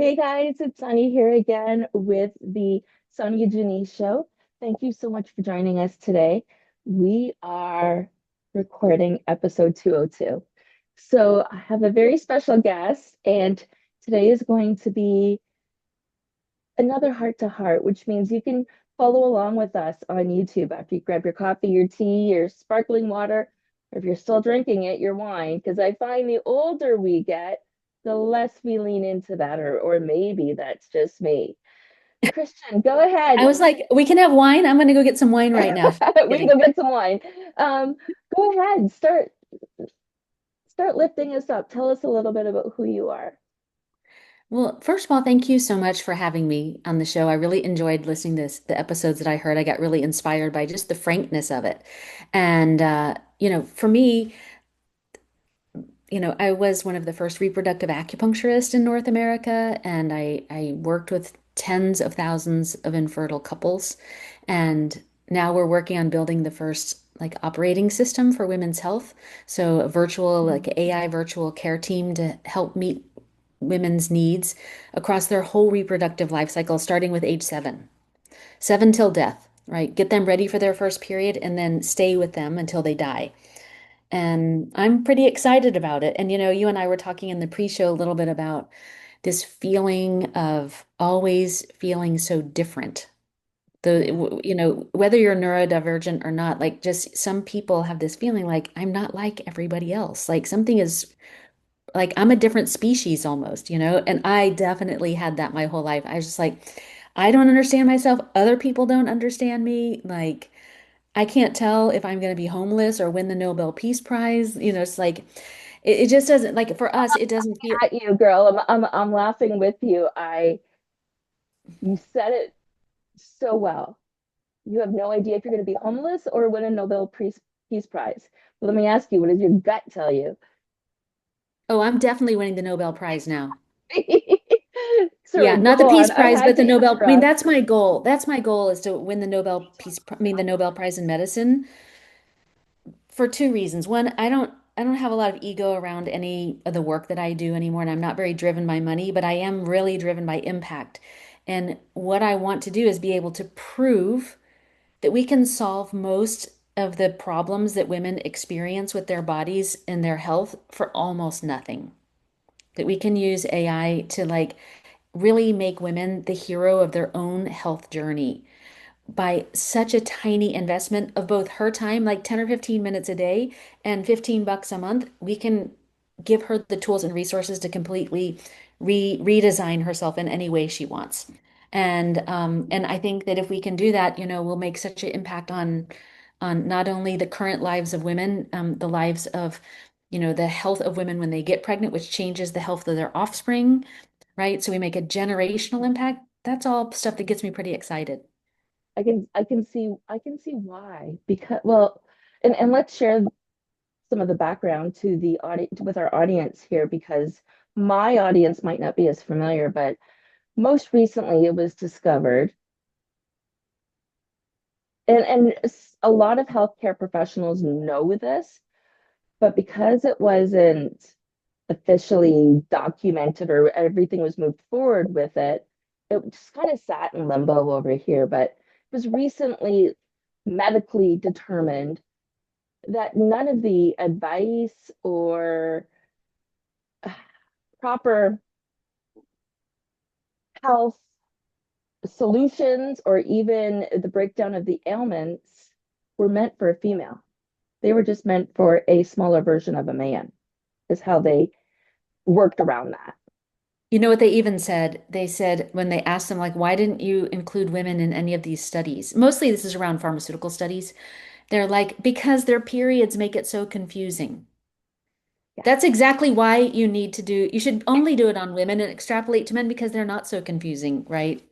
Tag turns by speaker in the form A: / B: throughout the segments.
A: Hey guys, it's Sunny here again with the Sonia Janice Show. Thank you so much for joining us today. We are recording episode 202. So I have a very special guest, and today is going to be another heart to heart, which means you can follow along with us on YouTube after you grab your coffee, your tea, your sparkling water, or if you're still drinking it, your wine. Because I find the older we get, the less we lean into that, or maybe that's just me. Christian, go
B: I
A: ahead.
B: was like, we can have wine. I'm going to go get some wine right now.
A: We can go
B: Kidding.
A: get some wine. Um, Go ahead, start lifting us up. Tell us a little bit about who you are.
B: Well, first of all, thank you so much for having me on the show. I really enjoyed listening to the episodes that I heard. I got really inspired by just the frankness of it. And, for me, I was one of the first reproductive acupuncturists in North America, and I worked with tens of thousands of infertile couples. And now we're working on building the first like operating system for women's health. So a virtual, like AI virtual care team to help meet women's needs across their whole reproductive life cycle, starting with age 7, 7 till death, right? Get them ready for their first period and then stay with them until they die. And I'm pretty excited about it. And you and I were talking in the pre-show a little bit about this feeling of always feeling so different. Whether you're neurodivergent or not, like just some people have this feeling like I'm not like everybody else. Like something is like I'm a different species almost, And I definitely had that my whole life. I was just like, I don't understand myself. Other people don't understand me. Like, I can't tell if I'm going to be homeless or win the Nobel Peace Prize. It's like it just doesn't like for us, it doesn't feel.
A: At you, girl. I'm laughing with you. You said it so well. You have no idea if you're going to be homeless or win a Peace Prize. But let me ask you, what does your gut tell you?
B: Oh, I'm definitely winning the Nobel Prize now.
A: Sorry,
B: Yeah,
A: go
B: not the
A: on.
B: Peace
A: I
B: Prize,
A: had
B: but
A: to
B: the Nobel. I mean,
A: interrupt.
B: that's my goal. That's my goal is to win the the Nobel Prize in medicine for two reasons. One, I don't have a lot of ego around any of the work that I do anymore, and I'm not very driven by money, but I am really driven by impact. And what I want to do is be able to prove that we can solve most of the problems that women experience with their bodies and their health for almost nothing. That we can use AI to like really make women the hero of their own health journey by such a tiny investment of both her time, like 10 or 15 minutes a day, and $15 a month. We can give her the tools and resources to completely redesign herself in any way she wants. And I think that if we can do that, we'll make such an impact on not only the current lives of women, the lives of, the health of women when they get pregnant, which changes the health of their offspring, right? So we make a generational impact. That's all stuff that gets me pretty excited.
A: I can see why because well, and let's share some of the background to the audience with our audience here because my audience might not be as familiar, but most recently it was discovered, and a lot of healthcare professionals know this, but because it wasn't officially documented or everything was moved forward with it, it just kind of sat in limbo over here. But it was recently medically determined that none of the advice or proper health solutions or even the breakdown of the ailments were meant for a female. They were just meant for a smaller version of a man, is how they worked around that.
B: You know what they even said? They said when they asked them, like, why didn't you include women in any of these studies? Mostly this is around pharmaceutical studies. They're like, because their periods make it so confusing.
A: Yeah.
B: That's exactly why you should only do it on women and extrapolate to men because they're not so confusing, right?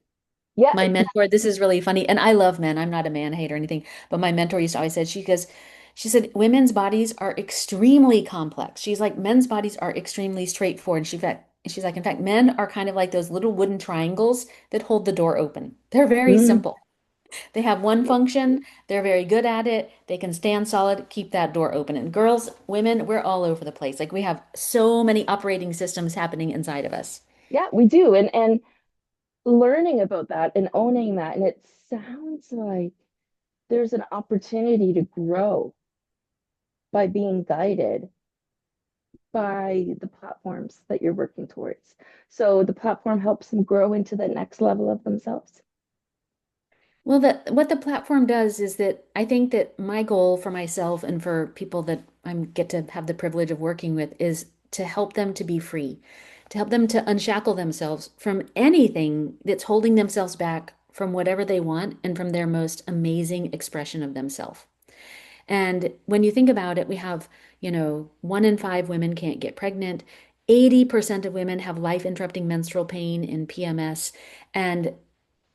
A: Yeah.
B: My mentor, this is really funny, and I love men. I'm not a man hater or anything, but my mentor used to always say, she said, women's bodies are extremely complex. She's like, men's bodies are extremely straightforward. She's like, in fact, men are kind of like those little wooden triangles that hold the door open. They're very
A: Mm.
B: simple. They have one function. They're very good at it. They can stand solid, keep that door open. And girls, women, we're all over the place. Like we have so many operating systems happening inside of us.
A: Yeah, we do. And learning about that and owning that. And it sounds like there's an opportunity to grow by being guided by the platforms that you're working towards. So the platform helps them grow into the next level of themselves.
B: Well, what the platform does is that I think that my goal for myself and for people that I get to have the privilege of working with is to help them to be free, to help them to unshackle themselves from anything that's holding themselves back from whatever they want and from their most amazing expression of themselves. And when you think about it, we have, 1 in 5 women can't get pregnant. 80% of women have life-interrupting menstrual pain and PMS. And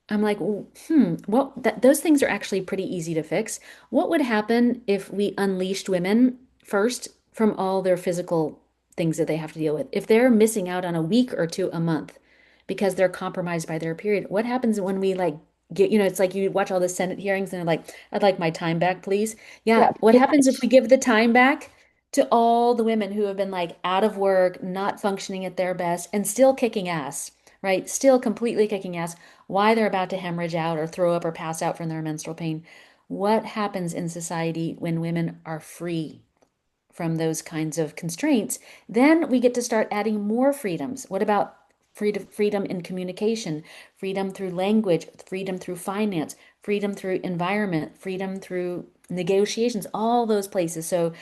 B: I'm like, well, those things are actually pretty easy to fix. What would happen if we unleashed women first from all their physical things that they have to deal with? If they're missing out on a week or two a month because they're compromised by their period, what happens when we like get, it's like you watch all the Senate hearings and they're like, I'd like my time back, please. Yeah,
A: Yeah,
B: what
A: pretty
B: happens if we
A: much.
B: give the time back to all the women who have been like out of work, not functioning at their best, and still kicking ass, right? Still completely kicking ass, why they're about to hemorrhage out or throw up or pass out from their menstrual pain. What happens in society when women are free from those kinds of constraints? Then we get to start adding more freedoms. What about freedom in communication, freedom through language, freedom through finance, freedom through environment, freedom through negotiations, all those places. So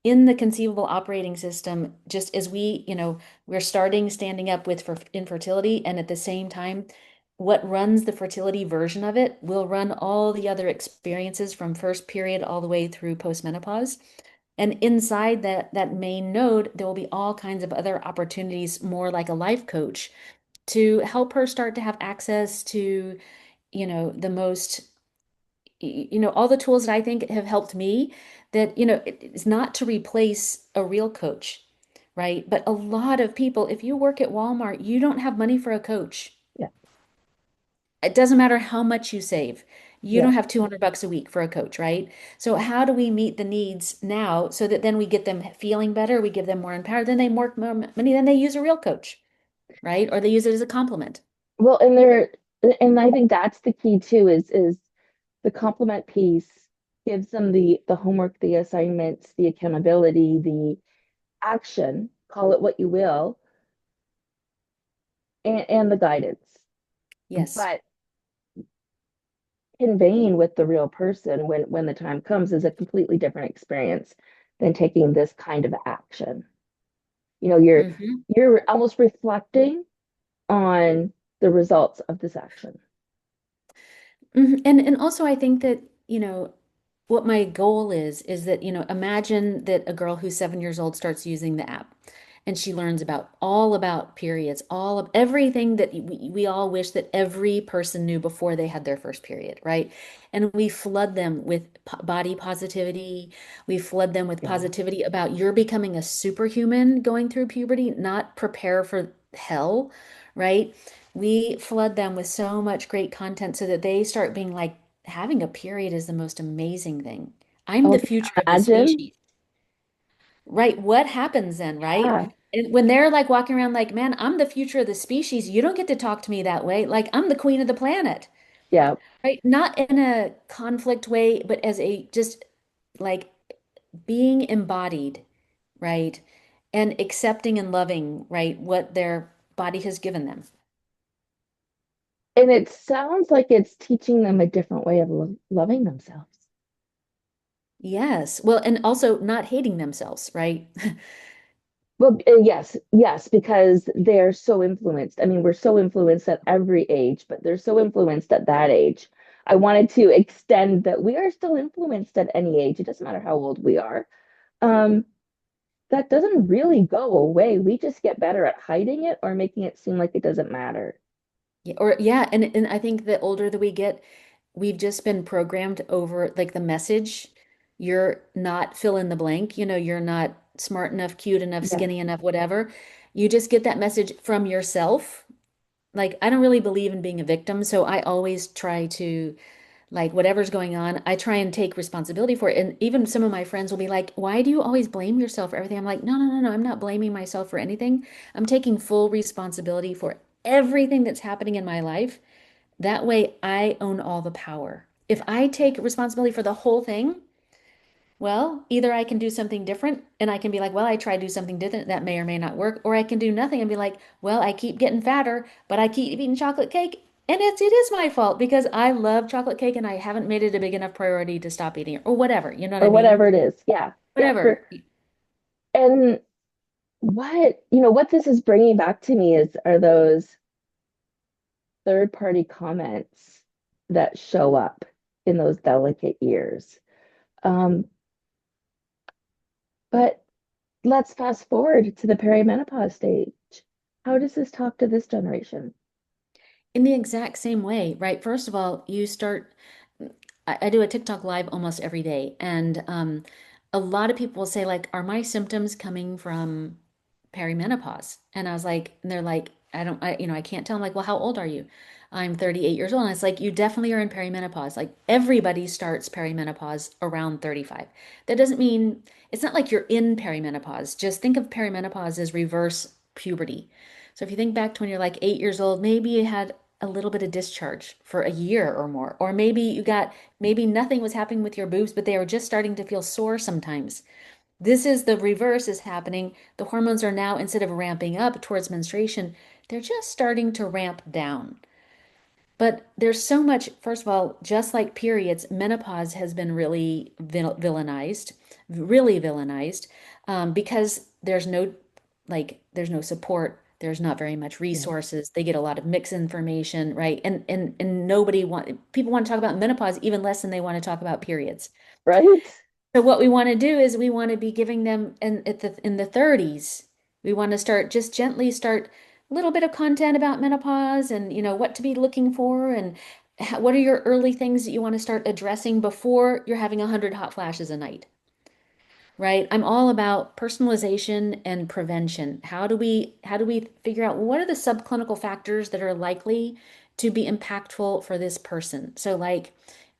B: in the conceivable operating system, just as we're standing up with for infertility, and at the same time, what runs the fertility version of it will run all the other experiences from first period all the way through postmenopause. And inside that main node, there will be all kinds of other opportunities, more like a life coach, to help her start to have access to, the most all the tools that I think have helped me, that, it's not to replace a real coach, right? But a lot of people, if you work at Walmart, you don't have money for a coach.
A: Yeah,
B: It doesn't matter how much you save. You
A: yeah.
B: don't have $200 a week for a coach, right? So how do we meet the needs now so that then we get them feeling better, we give them more empowered, then they work more money, then they use a real coach, right? Or they use it as a compliment.
A: Well, and I think that's the key too, is the complement piece gives them the homework, the assignments, the accountability, the action, call it what you will, and the guidance.
B: Yes.
A: But conveying with the real person when the time comes is a completely different experience than taking this kind of action. You know,
B: Hmm.
A: you're almost reflecting on the results of this action.
B: And also I think that, what my goal is that, imagine that a girl who's 7 years old starts using the app and she learns all about periods, all of everything that we all wish that every person knew before they had their first period, right? And we flood them with body positivity. We flood them with
A: Yeah.
B: positivity about you're becoming a superhuman going through puberty, not prepare for hell, right? We flood them with so much great content so that they start being like, having a period is the most amazing thing. I'm
A: Oh,
B: the
A: can you
B: future of the
A: imagine?
B: species. Right? What happens then, right?
A: Yeah.
B: And when they're like walking around like, man, I'm the future of the species, you don't get to talk to me that way. Like, I'm the queen of the planet,
A: Yeah.
B: right? Not in a conflict way, but as a just like being embodied, right? And accepting and loving, right? What their body has given them.
A: And it sounds like it's teaching them a different way of loving themselves.
B: Yes. Well, and also not hating themselves, right?
A: Well, yes, yes, because they're so influenced. I mean, we're so influenced at every age, but they're so influenced at that age. I wanted to extend that we are still influenced at any age. It doesn't matter how old we are. Um, that doesn't really go away. We just get better at hiding it or making it seem like it doesn't matter.
B: Yeah, or yeah, and I think the older that we get, we've just been programmed over like the message. You're not fill in the blank, you're not smart enough, cute enough,
A: Yeah.
B: skinny enough, whatever. You just get that message from yourself. Like I don't really believe in being a victim, so I always try to like whatever's going on, I try and take responsibility for it. And even some of my friends will be like, "Why do you always blame yourself for everything?" I'm like, "No, no, no, no. I'm not blaming myself for anything. I'm taking full responsibility for everything that's happening in my life. That way I own all the power. If I take responsibility for the whole thing, well, either I can do something different and I can be like, well, I tried to do something different that may or may not work, or I can do nothing and be like, well, I keep getting fatter, but I keep eating chocolate cake. And it is my fault because I love chocolate cake and I haven't made it a big enough priority to stop eating it or whatever. You know what I
A: or
B: mean?
A: whatever it is. Yeah. Yeah.
B: Whatever.
A: And what this is bringing back to me are those third party comments that show up in those delicate years. Um, but let's fast forward to the perimenopause stage. How does this talk to this generation?
B: In the exact same way, right? First of all, you start, I do a TikTok live almost every day, and a lot of people will say, like, are my symptoms coming from perimenopause? And I was like, and they're like, I don't, I can't tell. I'm like, well, how old are you? I'm 38 years old. And it's like, you definitely are in perimenopause. Like, everybody starts perimenopause around 35. That doesn't mean, it's not like you're in perimenopause. Just think of perimenopause as reverse puberty. So if you think back to when you're like 8 years old, maybe you had a little bit of discharge for a year or more. Or maybe maybe nothing was happening with your boobs, but they were just starting to feel sore sometimes. This is the reverse is happening. The hormones are now, instead of ramping up towards menstruation, they're just starting to ramp down. But there's so much, first of all, just like periods, menopause has been really villainized, really villainized, because there's no support. There's not very much
A: Yeah.
B: resources. They get a lot of mixed information, right? And people want to talk about menopause even less than they want to talk about periods.
A: Right?
B: So what we want to do is we want to be giving them in the 30s. We want to start just gently start a little bit of content about menopause and what to be looking for and what are your early things that you want to start addressing before you're having 100 hot flashes a night. Right? I'm all about personalization and prevention. How do we figure out what are the subclinical factors that are likely to be impactful for this person? So like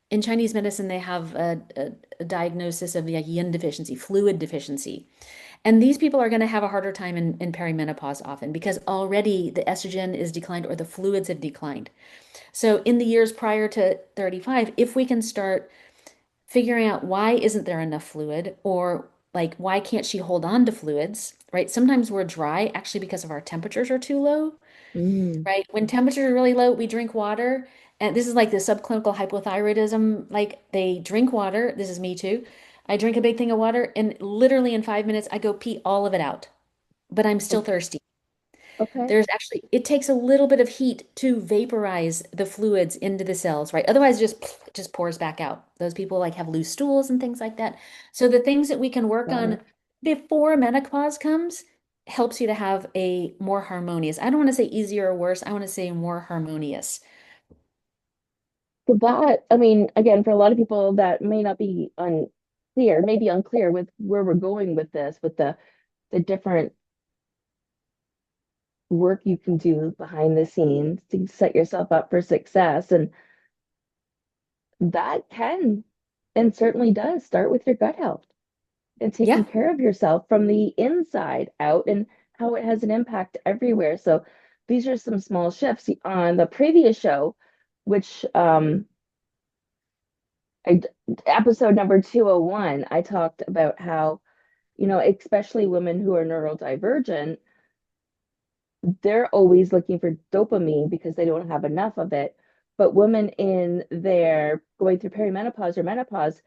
B: in Chinese medicine, they have a diagnosis of the yin deficiency, fluid deficiency. And these people are going to have a harder time in perimenopause often because already the estrogen is declined or the fluids have declined. So in the years prior to 35, if we can start figuring out why isn't there enough fluid or like why can't she hold on to fluids, right? Sometimes we're dry actually because of our temperatures are too low,
A: Mm,
B: right? When temperatures are really low, we drink water. And this is like the subclinical hypothyroidism. Like they drink water. This is me too. I drink a big thing of water and literally in 5 minutes, I go pee all of it out, but I'm still
A: okay.
B: thirsty.
A: Okay.
B: It takes a little bit of heat to vaporize the fluids into the cells, right? Otherwise, it just pours back out. Those people like have loose stools and things like that. So the things that we can work
A: Got
B: on
A: it.
B: before menopause comes helps you to have a more harmonious. I don't want to say easier or worse. I want to say more harmonious.
A: So that, I mean, again, for a lot of people that may not be unclear, maybe unclear with where we're going with this, with the different work you can do behind the scenes to set yourself up for success. And that can and certainly does start with your gut health and taking
B: Yeah.
A: care of yourself from the inside out and how it has an impact everywhere. So these are some small shifts on the previous show, which I, episode number 201, I talked about how, especially women who are neurodivergent, they're always looking for dopamine because they don't have enough of it. But women in their going through perimenopause or menopause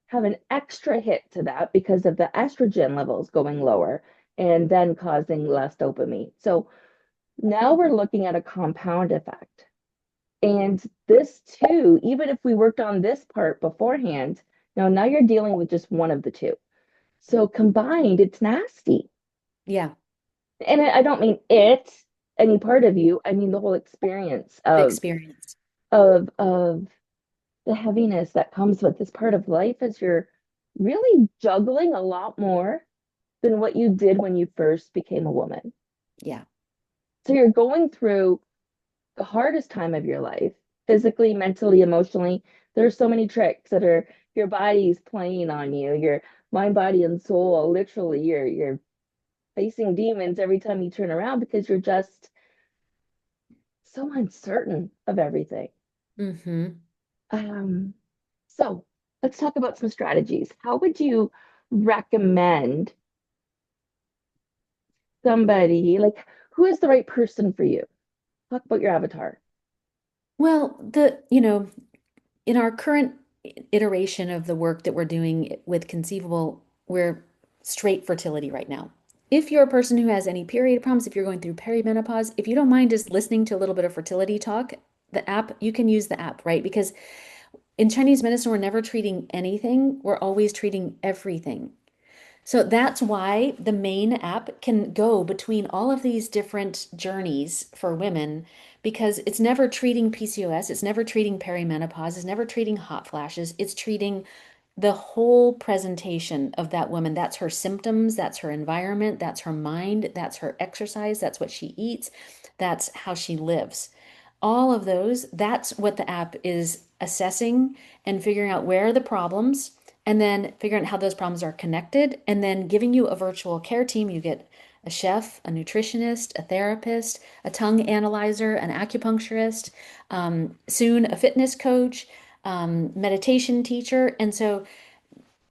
A: have an extra hit to that because of the estrogen levels going lower and then causing less dopamine. So now we're looking at a compound effect. And this too, even if we worked on this part beforehand, now you're dealing with just one of the two. So combined, it's nasty.
B: Yeah.
A: And I don't mean it, any part of you. I mean the whole experience
B: The
A: of
B: experience.
A: of the heaviness that comes with this part of life as you're really juggling a lot more than what you did when you first became a woman.
B: Yeah.
A: So you're going through the hardest time of your life, physically, mentally, emotionally. there's so many tricks that are your body's playing on you, your mind, body, and soul. Literally, you're facing demons every time you turn around because you're just so uncertain of everything.
B: Hmm.
A: Um, so let's talk about some strategies. How would you recommend somebody, like, who is the right person for you? Talk about your avatar.
B: Well, in our current iteration of the work that we're doing with Conceivable, we're straight fertility right now. If you're a person who has any period problems, if you're going through perimenopause, if you don't mind just listening to a little bit of fertility talk, the app, you can use the app, right? Because in Chinese medicine, we're never treating anything, we're always treating everything. So that's why the main app can go between all of these different journeys for women because it's never treating PCOS, it's never treating perimenopause, it's never treating hot flashes, it's treating the whole presentation of that woman. That's her symptoms, that's her environment, that's her mind, that's her exercise, that's what she eats, that's how she lives. All of those, that's what the app is assessing and figuring out where are the problems and then figuring out how those problems are connected and then giving you a virtual care team. You get a chef, a nutritionist, a therapist, a tongue analyzer, an acupuncturist, soon a fitness coach, meditation teacher. And so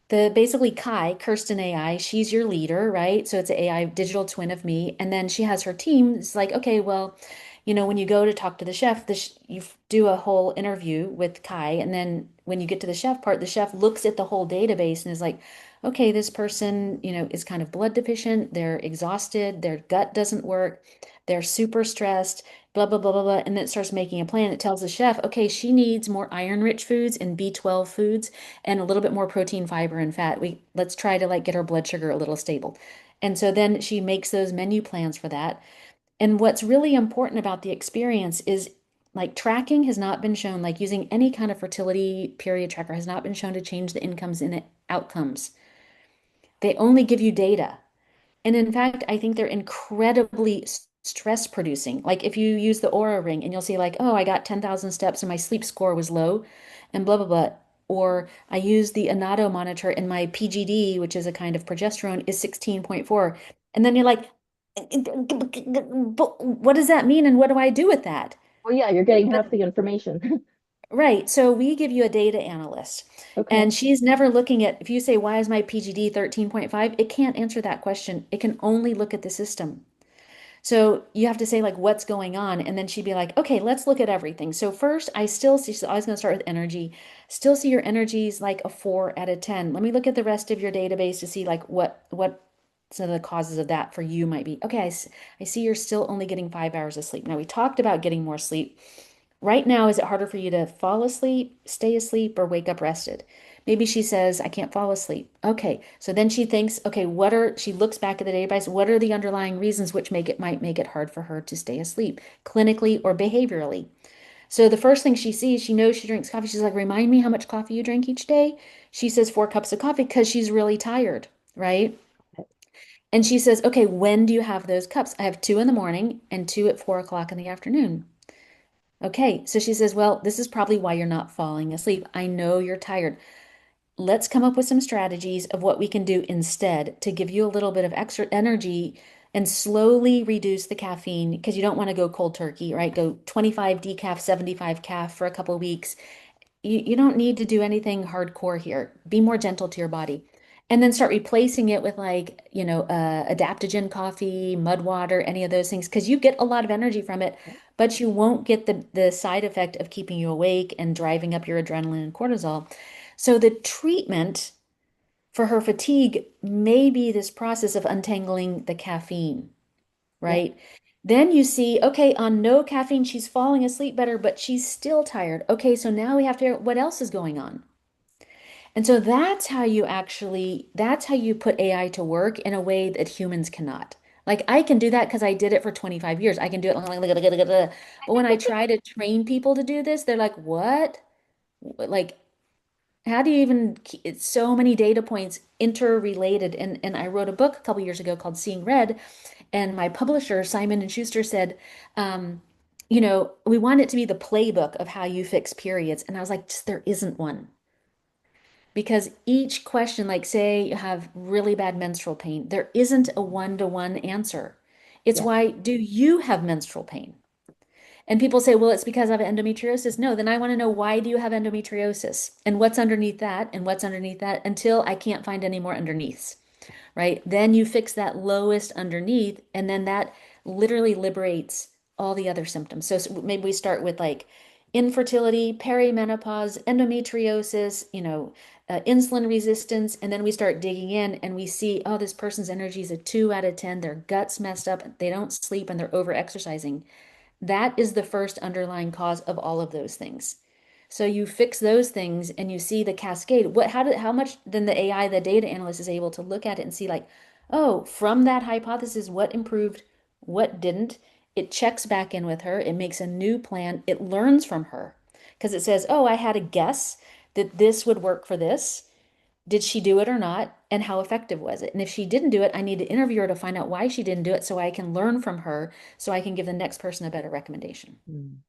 B: the basically Kai, Kirsten AI, she's your leader, right? So it's an AI digital twin of me. And then she has her team. It's like, okay, well, when you go to talk to the chef, you do a whole interview with Kai. And then when you get to the chef part, the chef looks at the whole database and is like, okay, this person, is kind of blood deficient. They're exhausted. Their gut doesn't work. They're super stressed, blah, blah, blah, blah, blah. And then it starts making a plan. It tells the chef, okay, she needs more iron-rich foods and B12 foods and a little bit more protein, fiber, and fat. Let's try to like get her blood sugar a little stable. And so then she makes those menu plans for that. And what's really important about the experience is like tracking has not been shown, like using any kind of fertility period tracker has not been shown to change the incomes and outcomes. They only give you data. And in fact, I think they're incredibly stress producing. Like if you use the Aura ring and you'll see like, oh, I got 10,000 steps and my sleep score was low and blah, blah, blah. Or I use the Anato monitor and my PGD, which is a kind of progesterone, is 16.4. And then you're like, what does that mean? And what do I do with that?
A: Well, yeah, you're getting half the information.
B: Right. So we give you a data analyst,
A: Okay.
B: and she's never looking at, if you say, why is my PGD 13.5? It can't answer that question. It can only look at the system. So you have to say, like, what's going on? And then she'd be like, okay, let's look at everything. So first, I still see, she's always going to start with energy. Still see your energies like a 4 out of 10. Let me look at the rest of your database to see, like, what some of the causes of that for you might be. Okay, I see you're still only getting 5 hours of sleep. Now, we talked about getting more sleep. Right now, is it harder for you to fall asleep, stay asleep, or wake up rested? Maybe she says, I can't fall asleep. Okay. So then she thinks, okay, she looks back at the database, what are the underlying reasons which might make it hard for her to stay asleep, clinically or behaviorally? So the first thing she sees, she knows she drinks coffee. She's like, remind me how much coffee you drink each day. She says 4 cups of coffee because she's really tired, right? And she says, okay, when do you have those cups? I have two in the morning and two at 4 o'clock in the afternoon. Okay, so she says, well, this is probably why you're not falling asleep. I know you're tired. Let's come up with some strategies of what we can do instead to give you a little bit of extra energy and slowly reduce the caffeine because you don't want to go cold turkey, right? Go 25 decaf, 75 caf for a couple of weeks. You don't need to do anything hardcore here. Be more gentle to your body. And then start replacing it with like, adaptogen coffee, mud water, any of those things, because you get a lot of energy from it, but you won't get the side effect of keeping you awake and driving up your adrenaline and cortisol. So the treatment for her fatigue may be this process of untangling the caffeine,
A: Yeah.
B: right? Then you see, okay, on no caffeine, she's falling asleep better, but she's still tired. Okay, so now we have to figure out what else is going on. And so that's how you put AI to work in a way that humans cannot. Like I can do that because I did it for 25 years. I can do it. But when I try to train people to do this, they're like, what? Like, how do you even, it's so many data points interrelated. And I wrote a book a couple years ago called Seeing Red. And my publisher, Simon and Schuster, said, we want it to be the playbook of how you fix periods. And I was like, just there isn't one. Because each question, like say you have really bad menstrual pain, there isn't a one-to-one answer. It's
A: Yeah.
B: why do you have menstrual pain? And people say, well, it's because I have endometriosis. No, then I want to know why do you have endometriosis and what's underneath that and what's underneath that until I can't find any more underneaths, right? Then you fix that lowest underneath, and then that literally liberates all the other symptoms. So maybe we start with like infertility, perimenopause, endometriosis, insulin resistance, and then we start digging in and we see, oh, this person's energy is a 2 out of 10. Their gut's messed up, they don't sleep, and they're over exercising. That is the first underlying cause of all of those things. So you fix those things and you see the cascade. How much then the AI, the data analyst is able to look at it and see like, oh, from that hypothesis, what improved, what didn't. It checks back in with her. It makes a new plan. It learns from her because it says, oh, I had a guess that this would work for this. Did she do it or not? And how effective was it? And if she didn't do it, I need to interview her to find out why she didn't do it so I can learn from her so I can give the next person a better recommendation.
A: Mm.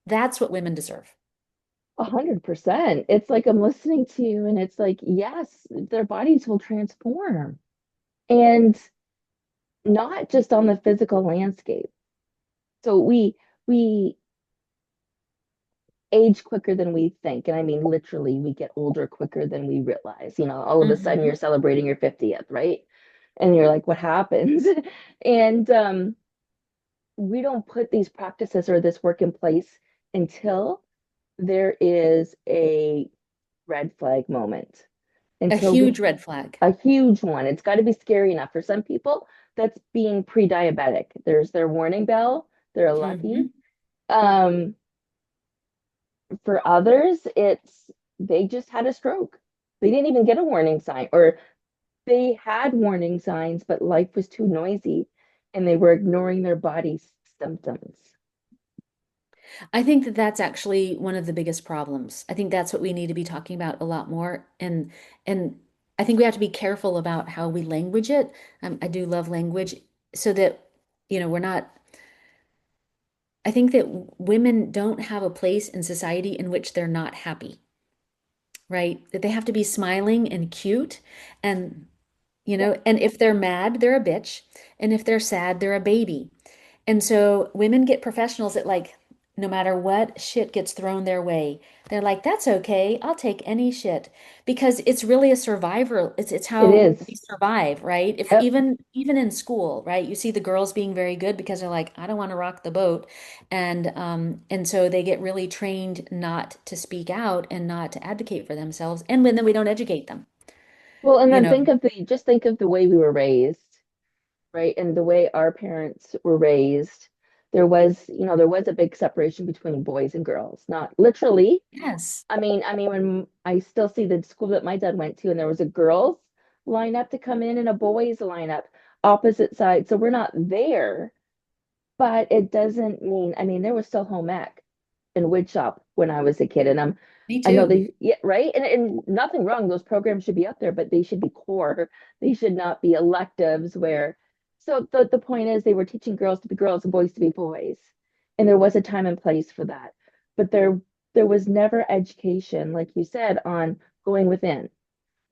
B: That's what women deserve.
A: 100%. It's like I'm listening to you, and it's like, yes, their bodies will transform. And not just on the physical landscape. So we age quicker than we think. And I mean, literally, we get older quicker than we realize. All of a sudden you're
B: Hmm.
A: celebrating your 50th, right? And you're like, what happens? And we don't put these practices or this work in place until there is a red flag moment.
B: A
A: Until we
B: huge red flag.
A: a huge one. It's got to be scary enough for some people. That's being pre-diabetic. There's their warning bell. They're lucky.
B: Hmm.
A: Um, for others, it's they just had a stroke. They didn't even get a warning sign, or they had warning signs, but life was too noisy and they were ignoring their body's symptoms.
B: I think that that's actually one of the biggest problems. I think that's what we need to be talking about a lot more. And I think we have to be careful about how we language it. I do love language so that, we're not, I think that women don't have a place in society in which they're not happy, right? That they have to be smiling and cute and
A: Yeah.
B: and if they're mad, they're a bitch. And if they're sad, they're a baby. And so women get professionals that like, no matter what shit gets thrown their way, they're like, that's okay. I'll take any shit because it's really a survivor. It's
A: It
B: how
A: is.
B: we survive, right? If
A: Yep.
B: even in school, right? You see the girls being very good because they're like, I don't want to rock the boat. And so they get really trained not to speak out and not to advocate for themselves. And when then we don't educate them,
A: Well, and
B: you
A: then
B: know.
A: think of the way we were raised, right? And the way our parents were raised. There was a big separation between boys and girls. Not literally.
B: Yes,
A: I mean, when I still see the school that my dad went to, and there was a girls lineup to come in and a boys lineup opposite sides. So we're not there, but it doesn't mean, I mean, there was still home ec in wood shop when I was a kid. And
B: me
A: I know
B: too.
A: they, yeah, right. And nothing wrong. Those programs should be up there, but they should be core. They should not be electives where, so the point is they were teaching girls to be girls and boys to be boys. And there was a time and place for that. But there was never education, like you said, on going within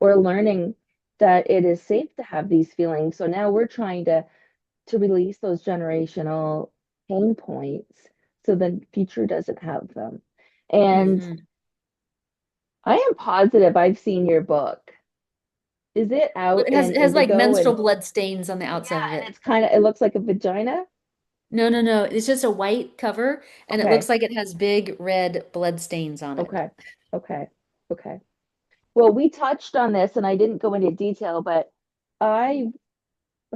A: or learning that it is safe to have these feelings. So now we're trying to release those generational pain points so the future doesn't have them. And
B: Hmm.
A: I am positive I've seen your book. Is it out
B: It has
A: in
B: it has like
A: indigo?
B: menstrual
A: And
B: blood stains on the outside
A: yeah,
B: of
A: and
B: it.
A: it's kind of, it looks like a vagina.
B: No, no, no. It's just a white cover and it looks
A: Okay,
B: like it has big red blood stains on it.
A: okay, okay, okay. Well, we touched on this and I didn't go into detail, but I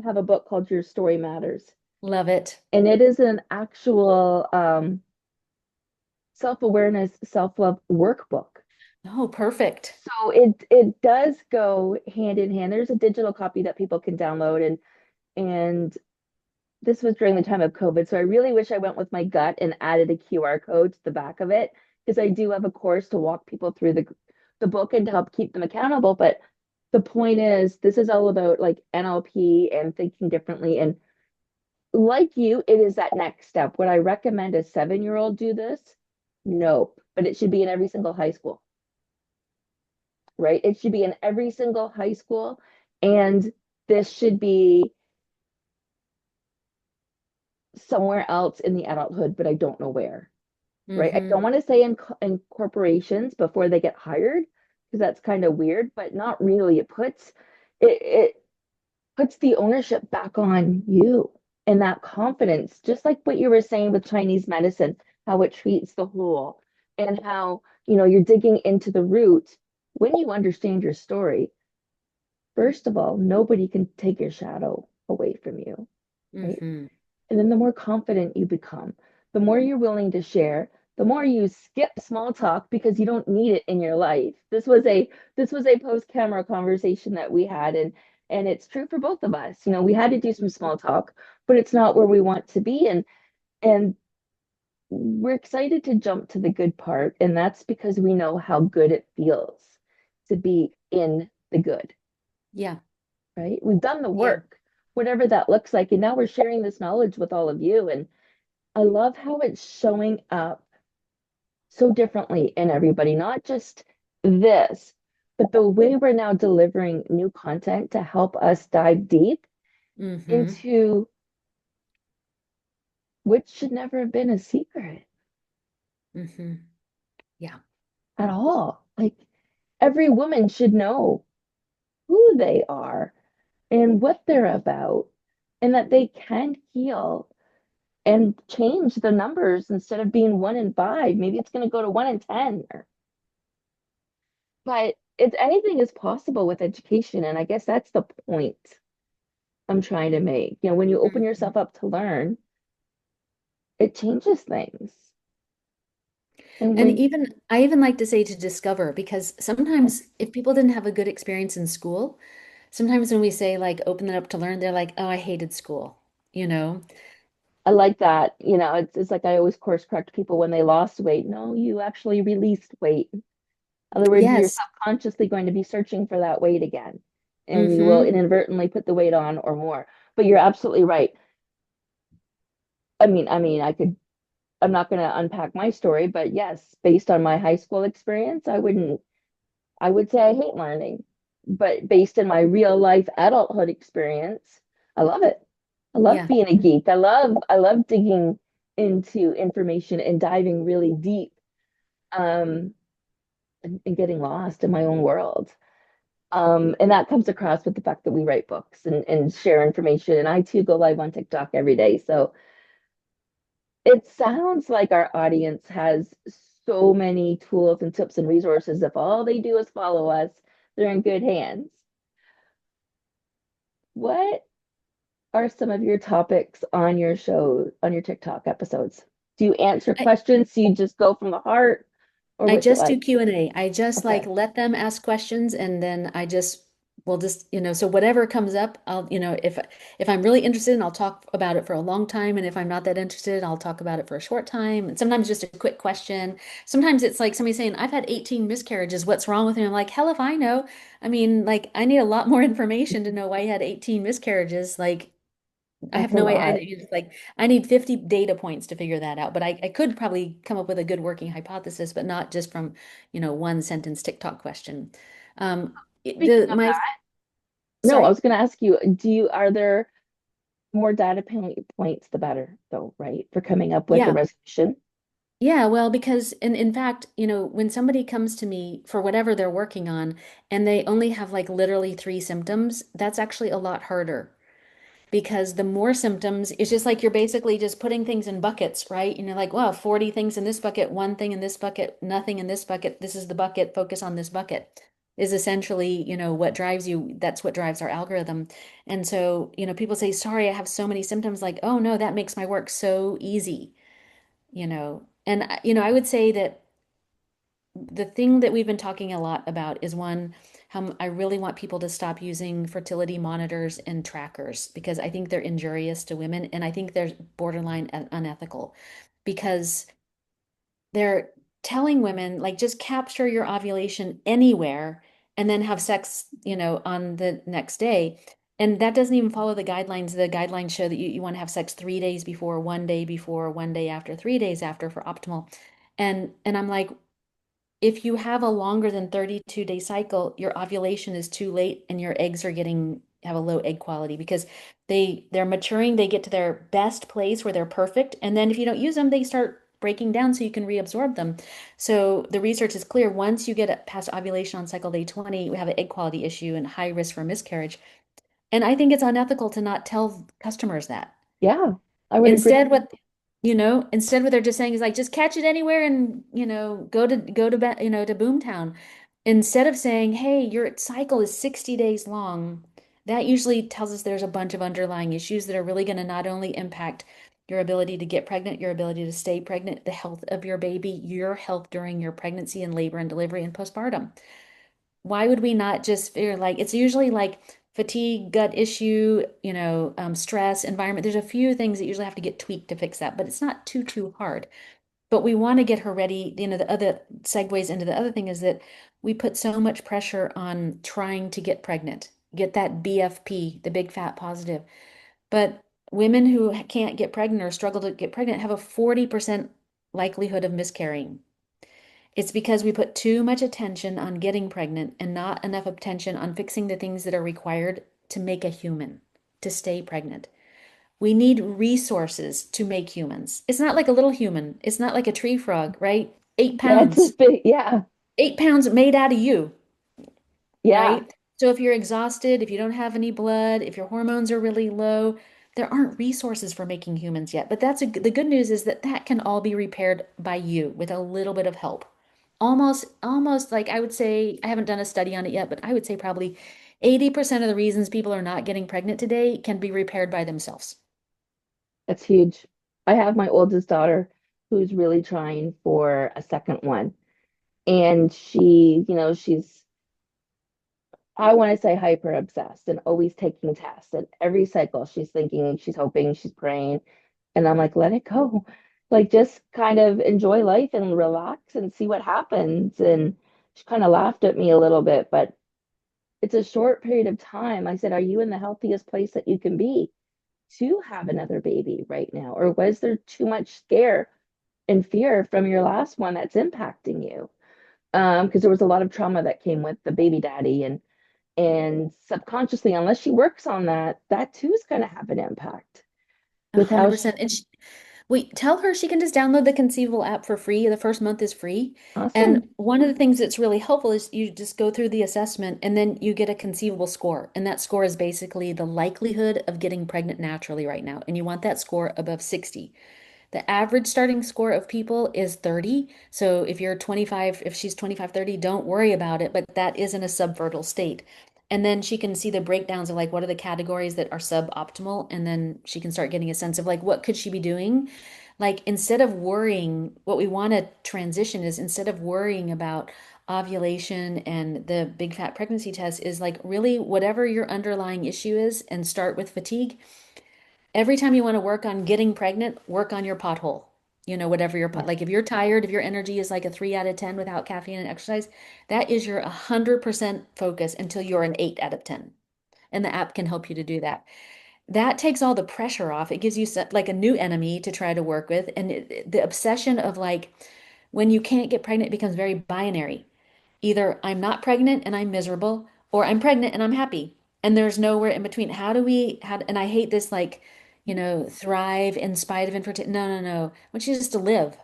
A: have a book called Your Story Matters.
B: Love it.
A: And it is an actual self-awareness, self-love workbook.
B: Oh, perfect.
A: So it does go hand in hand. There's a digital copy that people can download, and this was during the time of COVID. So I really wish I went with my gut and added a QR code to the back of it because I do have a course to walk people through the book and to help keep them accountable. But the point is, this is all about like NLP and thinking differently and like you, it is that next step. Would I recommend a 7-year-old do this? No, but it should be in every single high school, right? It should be in every single high school. And this should be somewhere else in the adulthood, but I don't know where, right? I
B: Mm-hmm.
A: don't want to say in corporations before they get hired because that's kind of weird, but not really. It puts the ownership back on you and that confidence, just like what you were saying with Chinese medicine, how it treats the whole and how, you're digging into the root. When you understand your story, first of all, nobody can take your shadow away from you, right?
B: Mm-hmm.
A: And then the more confident you become, the more you're willing to share, the more you skip small talk because you don't need it in your life. This was a post-camera conversation that we had, and it's true for both of us. We had to do some small talk, but it's not where we want to be. And we're excited to jump to the good part, and that's because we know how good it feels to be in the good,
B: Yeah.
A: right? We've done the
B: Yeah.
A: work, whatever that looks like, and now we're sharing this knowledge with all of you. And I love how it's showing up so differently in everybody, not just this, but the way we're now delivering new content to help us dive deep
B: Mm-hmm.
A: into which should never have been a secret
B: Mm-hmm. Yeah.
A: at all. Like every woman should know who they are and what they're about, and that they can heal and change the numbers instead of being 1 in 5. Maybe it's going to go to 1 in 10. But it's anything is possible with education. And I guess that's the point I'm trying to make. When you open
B: Mhm.
A: yourself up to learn, it changes things. And
B: And
A: when
B: even I even like to say to discover, because sometimes if people didn't have a good experience in school, sometimes when we say like open it up to learn, they're like, oh, I hated school, you know?
A: I like that, it's like I always course correct people when they lost weight. No, you actually released weight. In other words, you're
B: Yes.
A: subconsciously going to be searching for that weight again, and you will
B: Mm-hmm.
A: inadvertently put the weight on or more. But you're absolutely right. I mean, I'm not going to unpack my story, but yes, based on my high school experience, I would say I hate learning, but based in my real life adulthood experience, I love it. I love
B: Yeah.
A: being a geek. I love digging into information and diving really deep, um, and getting lost in my own world. And that comes across with the fact that we write books and share information. And I too go live on TikTok every day. So it sounds like our audience has so many tools and tips and resources. If all they do is follow us, they're in good hands. What are some of your topics on your show, on your TikTok episodes? Do you answer
B: I,
A: questions? Do you just go from the heart, or
B: I
A: what's it
B: just do
A: like?
B: Q&A. I just like
A: Okay.
B: let them ask questions and then I just will just, so whatever comes up, I'll, if I'm really interested, I'll talk about it for a long time. And if I'm not that interested, I'll talk about it for a short time. And sometimes just a quick question. Sometimes it's like somebody saying, I've had 18 miscarriages. What's wrong with me? I'm like, hell if I know. I mean, like I need a lot more information to know why you had 18 miscarriages. Like I
A: That's
B: have
A: a
B: no way.
A: lot.
B: It's like I need 50 data points to figure that out. But I could probably come up with a good working hypothesis, but not just from, one sentence TikTok question.
A: Speaking of
B: My
A: that, no, I
B: sorry.
A: was going to ask you, are there more data points, the better, though, right? For coming up with a
B: Yeah.
A: resolution.
B: Yeah, well, because in fact, when somebody comes to me for whatever they're working on and they only have like literally three symptoms, that's actually a lot harder. Because the more symptoms, it's just like you're basically just putting things in buckets, right? And you're like, wow, 40 things in this bucket, one thing in this bucket, nothing in this bucket. This is the bucket, focus on this bucket is essentially, what drives you. That's what drives our algorithm. And so, people say, sorry, I have so many symptoms. Like, oh no, that makes my work so easy, And, I would say that the thing that we've been talking a lot about is one, how I really want people to stop using fertility monitors and trackers because I think they're injurious to women and I think they're borderline unethical because they're telling women like just capture your ovulation anywhere and then have sex, on the next day. And that doesn't even follow the guidelines. The guidelines show that you want to have sex 3 days before, 1 day before, 1 day after, 3 days after for optimal. And I'm like, if you have a longer than 32-day cycle, your ovulation is too late and your eggs are getting have a low egg quality because they're maturing, they get to their best place where they're perfect, and then if you don't use them, they start breaking down so you can reabsorb them. So the research is clear. Once you get past ovulation on cycle day 20, we have an egg quality issue and high risk for miscarriage. And I think it's unethical to not tell customers that.
A: Yeah, I would agree.
B: Instead, instead what they're just saying is like, just catch it anywhere and, to Boomtown. Instead of saying, hey, your cycle is 60 days long, that usually tells us there's a bunch of underlying issues that are really going to not only impact your ability to get pregnant, your ability to stay pregnant, the health of your baby, your health during your pregnancy and labor and delivery and postpartum. Why would we not just figure like it's usually like fatigue, gut issue, stress, environment. There's a few things that usually have to get tweaked to fix that, but it's not too hard. But we want to get her ready. The other segues into the other thing is that we put so much pressure on trying to get pregnant, get that BFP, the big fat positive. But women who can't get pregnant or struggle to get pregnant have a 40% likelihood of miscarrying. It's because we put too much attention on getting pregnant and not enough attention on fixing the things that are required to make a human, to stay pregnant. We need resources to make humans. It's not like a little human. It's not like a tree frog, right? Eight
A: Yeah, it's a
B: pounds,
A: big, yeah,
B: 8 pounds made out of you,
A: yeah.
B: right? So if you're exhausted, if you don't have any blood, if your hormones are really low, there aren't resources for making humans yet. But the good news is that that can all be repaired by you with a little bit of help. Almost like I would say, I haven't done a study on it yet, but I would say probably 80% of the reasons people are not getting pregnant today can be repaired by themselves.
A: That's huge. I have my oldest daughter who's really trying for a second one. And she's, I want to say hyper obsessed and always taking tests. And every cycle she's thinking, she's hoping, she's praying. And I'm like, let it go. Like, just kind of enjoy life and relax and see what happens. And she kind of laughed at me a little bit, but it's a short period of time. I said, are you in the healthiest place that you can be to have another baby right now? Or was there too much scare and fear from your last one that's impacting you? Because there was a lot of trauma that came with the baby daddy, and subconsciously, unless she works on that, that too is going to have an impact with how
B: 100%. And wait, tell her she can just download the Conceivable app for free. The first month is free.
A: awesome.
B: And one of the things that's really helpful is you just go through the assessment and then you get a conceivable score. And that score is basically the likelihood of getting pregnant naturally right now. And you want that score above 60. The average starting score of people is 30. So if you're 25, if she's 25, 30, don't worry about it, but that is in a subfertile state. And then she can see the breakdowns of like what are the categories that are suboptimal, and then she can start getting a sense of like what could she be doing? Like instead of worrying, what we want to transition is instead of worrying about ovulation and the big fat pregnancy test is like really whatever your underlying issue is and start with fatigue. Every time you want to work on getting pregnant, work on your pothole. Whatever your pot,
A: Yeah.
B: like if you're tired, if your energy is like a 3 out of 10 without caffeine and exercise, that is your 100% focus until you're an 8 out of 10. And the app can help you to do that. That takes all the pressure off. It gives you like a new enemy to try to work with. And the obsession of like when you can't get pregnant, it becomes very binary. Either I'm not pregnant and I'm miserable, or I'm pregnant and I'm happy. And there's nowhere in between. And I hate this like, thrive in spite of infertility. No, no, no. I want you just to live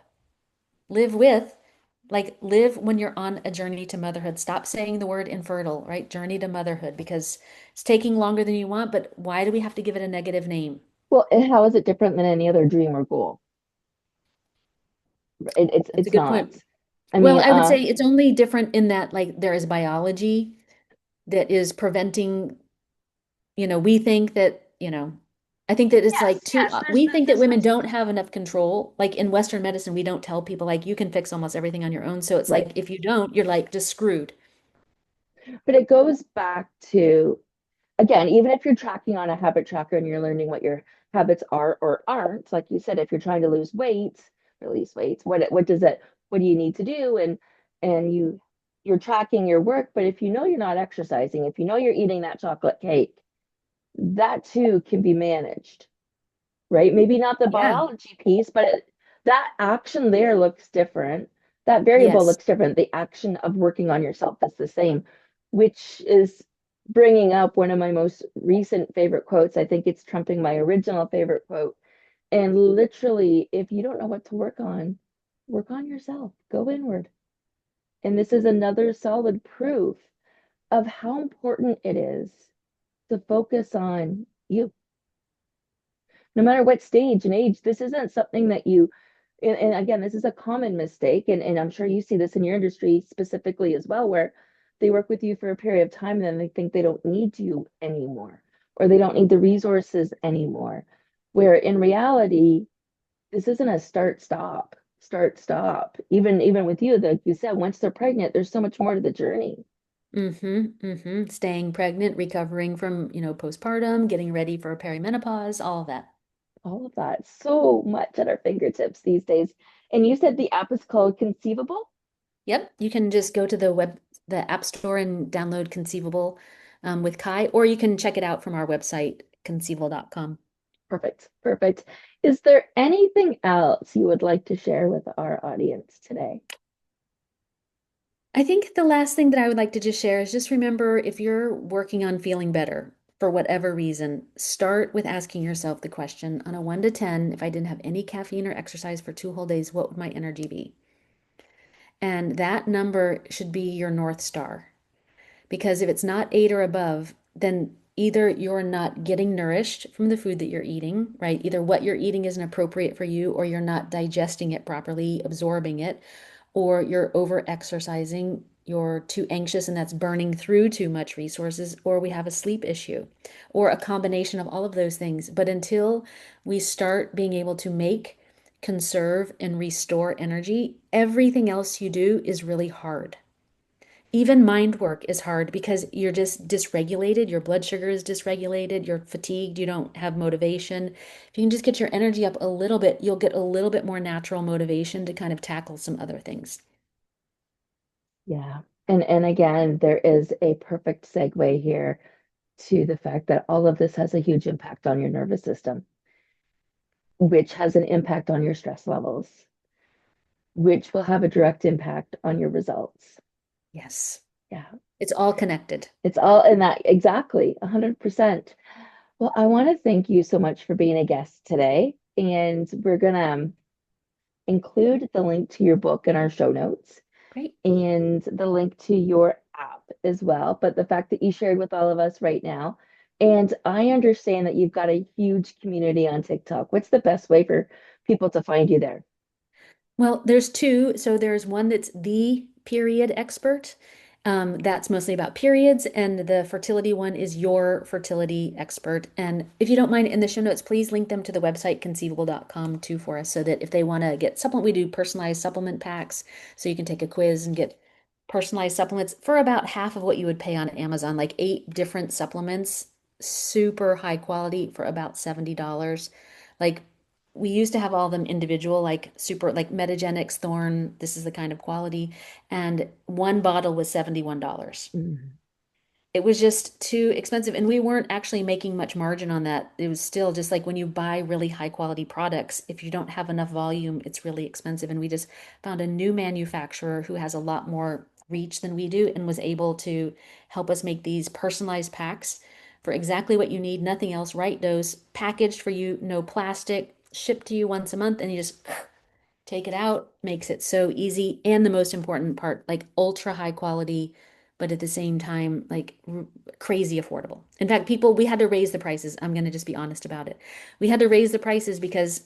B: when you're on a journey to motherhood. Stop saying the word infertile, right? Journey to motherhood, because it's taking longer than you want, but why do we have to give it a negative name?
A: Well, and how is it different than any other dream or goal?
B: That's a
A: It's
B: good
A: not.
B: point.
A: I
B: Well,
A: mean,
B: I would say it's only different in that like there is biology that is preventing, we think that, I think that it's like
A: yes,
B: too,
A: yes, there's
B: we
A: the,
B: think that
A: this
B: women don't have enough control. Like in Western medicine, we don't tell people like you can fix almost everything on your own. So it's
A: right.
B: like if you don't, you're like just screwed.
A: But it goes back to, again, even if you're tracking on a habit tracker and you're learning what your habits are or aren't, like you said, if you're trying to lose weight, release weights, what do you need to do? And you're tracking your work, but if you know you're not exercising, if you know you're eating that chocolate cake, that too can be managed, right? Maybe not the
B: Yeah.
A: biology piece, but that action there looks different. That variable
B: Yes.
A: looks different. The action of working on yourself is the same, which is bringing up one of my most recent favorite quotes. I think it's trumping my original favorite quote. And literally, if you don't know what to work on yourself, go inward. And this is another solid proof of how important it is to focus on you no matter what stage and age. This isn't something that and again, this is a common mistake, and I'm sure you see this in your industry specifically as well, where they work with you for a period of time and then they think they don't need you anymore, or they don't need the resources anymore. Where in reality, this isn't a start, stop. Even with you, like you said, once they're pregnant, there's so much more to the journey.
B: Staying pregnant, recovering from, postpartum, getting ready for perimenopause, all of that.
A: All of that, so much at our fingertips these days. And you said the app is called Conceivable?
B: Yep, you can just go to the App Store and download Conceivable with Kai, or you can check it out from our website, conceivable.com.
A: Perfect. Perfect. Is there anything else you would like to share with our audience today?
B: I think the last thing that I would like to just share is just remember if you're working on feeling better for whatever reason, start with asking yourself the question on a 1 to 10, if I didn't have any caffeine or exercise for 2 whole days, what would my energy be? And that number should be your North Star. Because if it's not 8 or above, then either you're not getting nourished from the food that you're eating, right? Either what you're eating isn't appropriate for you, or you're not digesting it properly, absorbing it, or you're over exercising, you're too anxious and that's burning through too much resources, or we have a sleep issue, or a combination of all of those things. But until we start being able to make, conserve, and restore energy, everything else you do is really hard. Even mind work is hard because you're just dysregulated. Your blood sugar is dysregulated. You're fatigued. You don't have motivation. If you can just get your energy up a little bit, you'll get a little bit more natural motivation to kind of tackle some other things.
A: Yeah. And again, there is a perfect segue here to the fact that all of this has a huge impact on your nervous system, which has an impact on your stress levels, which will have a direct impact on your results.
B: Yes.
A: Yeah.
B: It's all connected.
A: It's all in that exactly 100%. Well, I want to thank you so much for being a guest today. And we're going to include the link to your book in our show notes
B: Great.
A: and the link to your app as well. But the fact that you shared with all of us right now, and I understand that you've got a huge community on TikTok. What's the best way for people to find you there?
B: Well, there's two. So there's one that's the period expert. That's mostly about periods, and the fertility one is your fertility expert. And if you don't mind, in the show notes, please link them to the website conceivable.com too for us so that if they want to get supplement, we do personalized supplement packs. So you can take a quiz and get personalized supplements for about half of what you would pay on Amazon, like 8 different supplements, super high quality for about $70. Like we used to have all of them individual, like super, like Metagenics, Thorn, this is the kind of quality. And one bottle was $71.
A: Mm,
B: It was just too expensive. And we weren't actually making much margin on that. It was still just like when you buy really high quality products, if you don't have enough volume, it's really expensive. And we just found a new manufacturer who has a lot more reach than we do and was able to help us make these personalized packs for exactly what you need, nothing else, right dose, packaged for you, no plastic, shipped to you once a month, and you just take it out, makes it so easy. And the most important part, like ultra high quality, but at the same time, like crazy affordable. In fact, we had to raise the prices. I'm going to just be honest about it. We had to raise the prices because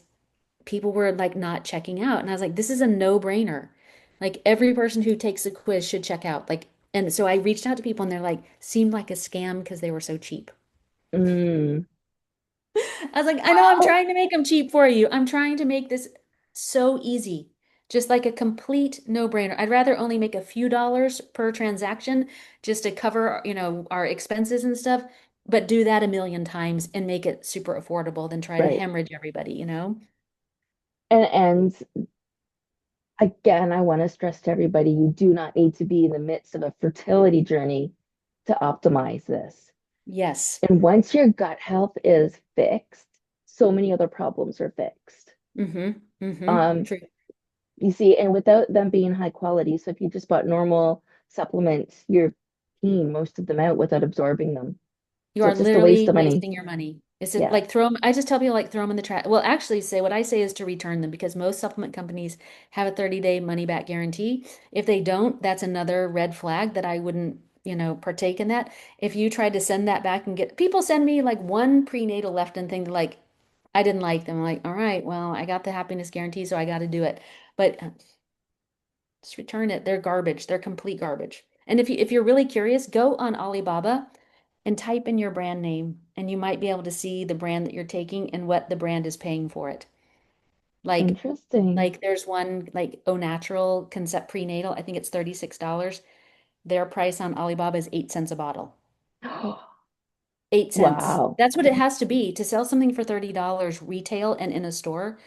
B: people were like not checking out. And I was like, this is a no-brainer. Like every person who takes a quiz should check out. Like, and so I reached out to people and they're like, seemed like a scam because they were so cheap.
A: mm.
B: I was like, I know I'm
A: Well,
B: trying to make them cheap for you. I'm trying to make this so easy. Just like a complete no-brainer. I'd rather only make a few dollars per transaction just to cover, our expenses and stuff, but do that a million times and make it super affordable than try to
A: right.
B: hemorrhage everybody.
A: And again, I want to stress to everybody, you do not need to be in the midst of a fertility journey to optimize this.
B: Yes.
A: And once your gut health is fixed, so many other problems are fixed.
B: Mm-hmm. Mm-hmm.
A: Um,
B: True.
A: you see, and without them being high quality, so if you just bought normal supplements, you're peeing most of them out without absorbing them.
B: You
A: So
B: are
A: it's just a waste
B: literally
A: of money.
B: wasting your money. Is it
A: Yeah,
B: like throw them? I just tell people like throw them in the trash. Well, actually, say what I say is to return them because most supplement companies have a 30-day money back guarantee. If they don't, that's another red flag that I wouldn't, partake in that. If you tried to send that back and get people send me like one prenatal leptin thing, like I didn't like them. I'm like, all right, well, I got the happiness guarantee, so I got to do it. But just return it. They're garbage. They're complete garbage. And if you're really curious, go on Alibaba and type in your brand name, and you might be able to see the brand that you're taking and what the brand is paying for it. Like
A: interesting.
B: like there's one like Au Natural Concept Prenatal. I think it's $36. Their price on Alibaba is 8 cents a bottle. 8 cents.
A: Wow.
B: That's what it has to be to sell something for $30 retail and in a store.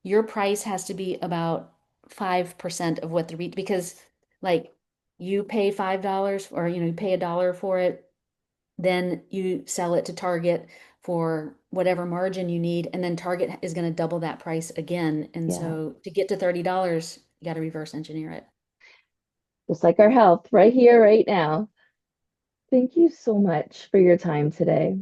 B: Your price has to be about 5% of what the because like you pay $5 or you pay $1 for it, then you sell it to Target for whatever margin you need, and then Target is going to double that price again. And
A: Yeah.
B: so to get to $30, you got to reverse engineer it.
A: Just like our health right here, right now. Thank you so much for your time today.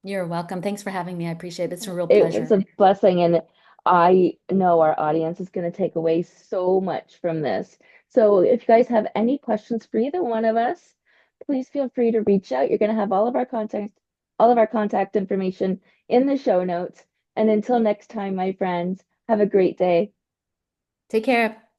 B: You're welcome. Thanks for having me. I appreciate it. It's a real
A: It was
B: pleasure.
A: a blessing, and I know our audience is going to take away so much from this. So, if you guys have any questions for either one of us, please feel free to reach out. You're going to have all of our contact information in the show notes. And until next time, my friends, have a great day.
B: Take care.